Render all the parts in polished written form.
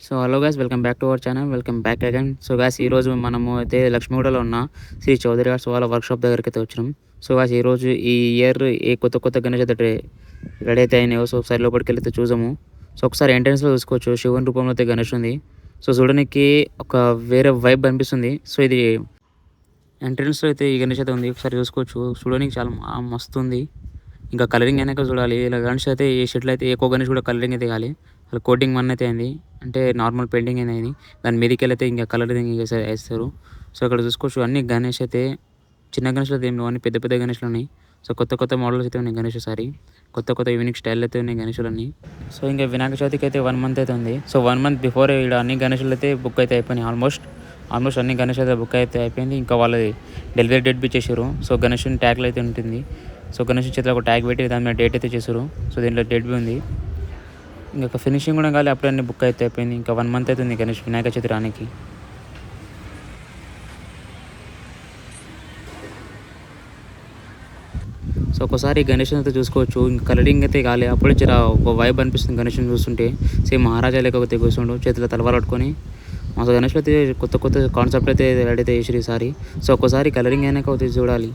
So hello guys, welcome back to our channel. Welcome back again. So guys, ఈరోజు మనము అయితే లక్ష్మీగూడలో ఉన్న శ్రీ చౌదరి గారు వాళ్ళ వర్క్షాప్ దగ్గరికి అయితే వచ్చినాం. సో గైస్, ఈరోజు ఈ ఇయర్ ఏ కొత్త గణేష్ అయితే రెడీ అయితే అయినాయో సో ఒకసారి లోపలికి వెళ్తే చూసాము. సో ఒకసారి ఎంట్రన్స్లో చూసుకోవచ్చు, శివుని రూపంలో అయితే గణేష్ ఉంది. సో చూడడానికి ఒక వేరే వైబ్ అనిపిస్తుంది. సో ఇది ఎంట్రన్స్లో అయితే ఈ గణేష్ అయితే ఉంది, ఒకసారి చూసుకోవచ్చు. చూడడానికి చాలా మస్తు ఉంది. ఇంకా కలరింగ్ అయినాక చూడాలి. ఇలా గణేష్ అయితే ఏ షెట్లు అయితే ఎక్కువ గణేష్ కూడా కలరింగ్ అయితే కావాలి. అసలు కోటింగ్ వన్ అయితే అయింది, అంటే నార్మల్ పెయింటింగ్ అయినది. దాని మీదకి అయితే ఇంకా కలరింగ్ వేస్తారు. సో ఇక్కడ చూసుకోవచ్చు, అన్ని గణేష్ అయితే చిన్న గణేష్లు అయితే ఏమి లేవు, అన్ని పెద్ద గణేష్లు ఉన్నాయి. సో కొత్త మోడల్స్ అయితే ఉన్నాయి గణేష్. సారి కొత్త యూనిక్ స్టైల్ అయితే ఉన్నాయి గణేషులు అన్ని. సో ఇంకా వినాయక చవితికి అయితే 1 మంత్ అయితే ఉంది. సో 1 మంత్ బిఫోర్ ఇక్కడ అన్ని గణేషులు అయితే బుక్ అయితే అయిపోయినాయి. ఆల్మోస్ట్ అన్ని గణేష్ అయితే బుక్ అయితే అయిపోయింది. ఇంకా వాళ్ళది డెలివరీ డేట్ ఇచ్చేసారు. సో గణేష్ ట్యాగ్లు అయితే ఉంటుంది. సో గణేష్ చేతిలో ఒక ట్యాగ్ పెట్టి దాని మీద డేట్ అయితే చేశారు. సో దీంట్లో డేట్ బి ఉంది. ఇంకా ఫినిషింగ్ కూడా కాదు, అప్పుడే అన్ని బుక్ అయితే అయిపోయింది. ఇంకా 1 మంత్ అవుతుంది గణేష్ వినాయక చవితి రానికి. సో ఒకసారి గణేష్ అయితే చూసుకోవచ్చు. ఇంకా కలరింగ్ అయితే కాలే, అప్పుడే జర ఒక వైబ్ అనిపిస్తుంది గణేష్ని చూస్తుంటే. సేమ్ మహారాజా లేకపోతే కూర్చుండు చేతిలో తలవారు పట్టుకొని. మా గణేష్లో అయితే కొత్త కాన్సెప్ట్ అయితే రెడీ అయితే చేసారు ఈసారి. సో ఒకసారి కలరింగ్ అయినాక అయితే చూడాలి.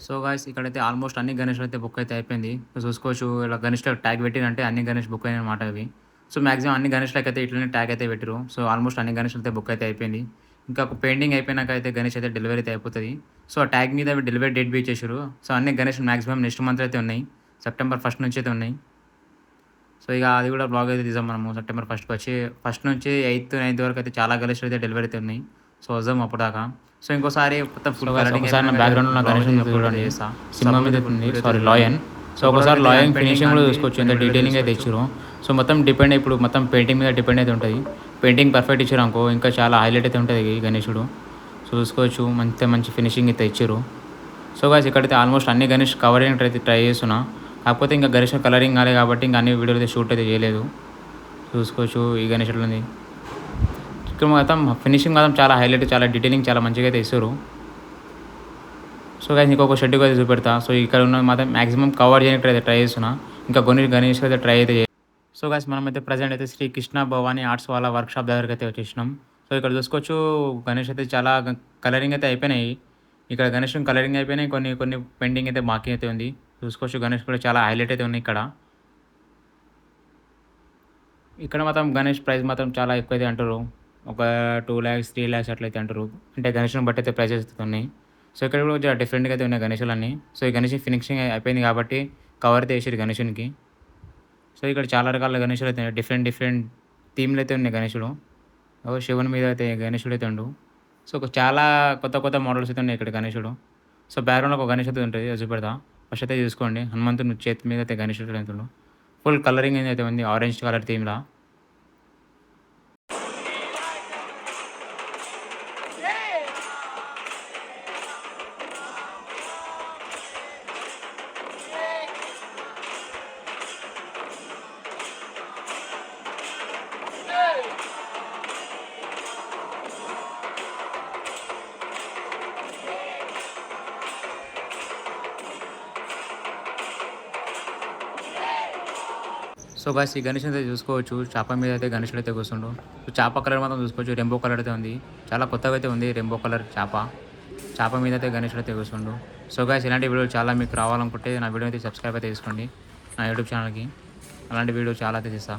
సో గాయస్, ఇక్కడైతే ఆల్మోస్ట్ అన్ని గణేష్లు అయితే బుక్ అయితే అయిపోయింది. చూసుకోవచ్చు, ఇలా గణేష్లో ట్యాగ్ పెట్టినంటే అన్ని గణేష్ బుక్ అయిన మాట ఇవి. సో మాక్సిమం అన్ని గణేష్లకి అయితే ఇట్లనే ట్యాగ్ అయితే పెట్టారు. సో ఆల్మోస్ట్ అన్ని గణేష్లు అయితే బుక్ అయితే అయిపోయింది. ఇంకా ఒక పెయింటింగ్ అయిపోయినాక అయితే గణేష్ అయితే డెలివరీ అయితే అయిపోతుంది. సో ఆ ట్యాగ్ మీద డెలివరీ డేట్ బి ఇచ్చేసారు. సో అన్ని గణేష్ మాక్సిమం నెక్స్ట్ మంత్ అయితే ఉన్నాయి, సెప్టెంబర్ 1 నుంచి అయితే ఉన్నాయి. సో ఇక అది కూడా బ్లాగ్ అయితే తీసాం మనము. సెప్టెంబర్ 1కి వచ్చి 1 నుంచి 8th 9th వరకు అయితే చాలా గణేష్లు అయితే డెలివరీ అయితే ఉన్నాయి. సో వద్దాం అప్పుడు దాకా. సో ఇంకోసారి మొత్తం ఫుల్ ఒకసారి నా బ్యాక్గ్రౌండ్లో గణేష్ చేస్తా, సినిమా మీద ఉంది, సారీ లాయన్. సో ఒకసారి లాయన్ ఫినిషింగ్ కూడా చూసుకోవచ్చు, ఎంత డీటెయిలింగ్ అయితే ఇచ్చారు. సో మొత్తం డిపెండ్, ఇప్పుడు మొత్తం పెయింటింగ్ మీద డిపెండ్ అయితే ఉంటుంది. పెయింటింగ్ పర్ఫెక్ట్ ఇచ్చారు అనుకో, ఇంకా చాలా హైలైట్ అయితే ఉంటుంది ఈ గణేశుడు. సో చూసుకోవచ్చు, మంచి ఫినిషింగ్ అయితే ఇచ్చారు. సో గాయ్స్, ఇక్కడైతే ఆల్మోస్ట్ అన్ని గణేష్ కవరింగ్ అయితే ట్రై చేస్తున్నా. కాకపోతే ఇంకా గణేష్ కలరింగ్ కాలే కాబట్టి ఇంకా అన్ని వీడియోలు అయితే షూట్ అయితే చేయలేదు. చూసుకోవచ్చు, ఈ గణేశుడు ఉంది. ఇక్కడ మొత్తం ఫినిషింగ్ మాత్రం చాలా హైలైట్, చాలా డీటెయిలింగ్ చాలా మంచిగా అయితే ఇస్తారు. సో గైస్, ఇంకొక షెడ్ అయితే చూపెడతా. సో ఇక్కడ ఉన్న మాత్రం మాక్సిమం కవర్ చేయడానికి అయితే ట్రై చేస్తున్నా. ఇంకా గణేష్ అయితే ట్రై అయితే సో గైస్, మనమైతే ప్రజెంట్ అయితే శ్రీ కృష్ణ భవానీ ఆర్ట్స్ వాళ్ళ వర్క్షాప్ దగ్గరికి అయితే వచ్చేసినాం. సో ఇక్కడ చూసుకోవచ్చు, గణేష్ అయితే చాలా కలరింగ్ అయితే అయిపోయినాయి. ఇక్కడ గణేష్ కలరింగ్ అయిపోయినాయి, కొన్ని పెయింటింగ్ అయితే బాకీ అయితే ఉంది. చూసుకోవచ్చు, గణేష్ కూడా చాలా హైలైట్ అయితే ఉన్నాయి. ఇక్కడ మాత్రం గణేష్ ప్రైస్ మాత్రం చాలా ఎక్కువ అయితే అంటారు. ఒక 2 lakhs 3 lakhs అట్లయితే అంటారు. అంటే గణేష్ని బట్టి అయితే ప్రైజెస్ అయితే ఉన్నాయి. సో ఇక్కడ కూడా డిఫరెంట్గా అయితే ఉన్నాయి గణేషులన్నీ. సో ఈ గణేష్ ఫినిషింగ్ అయిపోయింది కాబట్టి కవర్ అయితే వేసారు గణేషునికి. సో ఇక్కడ చాలా రకాల గణేషులు అయితే డిఫరెంట్ థీమ్లు అయితే ఉన్నాయి గణేషుడు. శివుని మీద అయితే గణేషుడు అయితే ఉండు. సో చాలా కొత్త మోడల్స్ అయితే ఉన్నాయి ఇక్కడ గణేషుడు. సో బ్యాక్గ్రౌండ్లో ఒక గణేష్ అయితే ఉంటుంది, చూపెడతా. ఫస్ట్ అయితే చూసుకోండి, హనుమంతుని చేతి మీద అయితే గణేషుడు అయితే ఫుల్ కలరింగ్ అయితే ఉంది, ఆరెంజ్ కలర్ థీమ్లా. సో గాయ్స్ ఈ గణేష్ అయితే చూసుకోవచ్చు. చాప మీద అయితే గణేశుడు అయితే కూర్చుండు. సో చాప కలర్ మాత్రం చూసుకోవచ్చు. రెయిన్బో కలర్ అయితే ఉంది. చాలా కొత్తగా అయితే ఉంది రెయిన్బో కలర్ చాప. చాప మీద అయితే గణేశుడు అయితే కూర్చుండు. సో గాయ్స్ ఇలాంటి వీడియోలు చాలా మీకు రావాలనుకుంటే నా వీడియో అయితే సబ్స్క్రైబ్ అయితే చేసుకోండి నా యూట్యూబ్ ఛానల్‌కి. అలాంటి వీడియో చాలా అయితే చేస్తా.